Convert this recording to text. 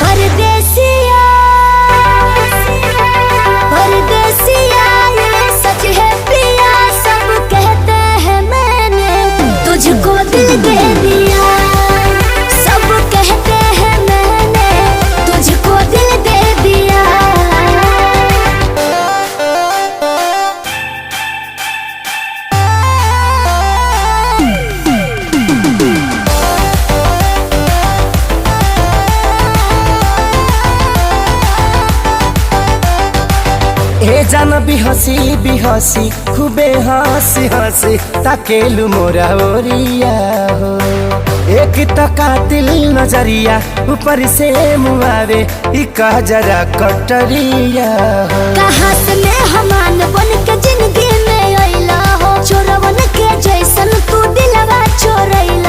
परदेसिया परदेसिया ये सच है प्रिया, सब कहते हैं मैंने तुझको दिल दे दिया। सब कहते हैं मैंने तुझको दिल दे दिया। ए जान बिहसी खूबे हंसी हंसी ताकेलु मोरा ओरिया हो। एक तो कातिल नजरिया ऊपर से मुआवे इका जरा कटरिया हो। कहाँ से मैं हमान बन के जिंदगी में अइला हो, चोरवन के जैसन तू दिलवा चोरैला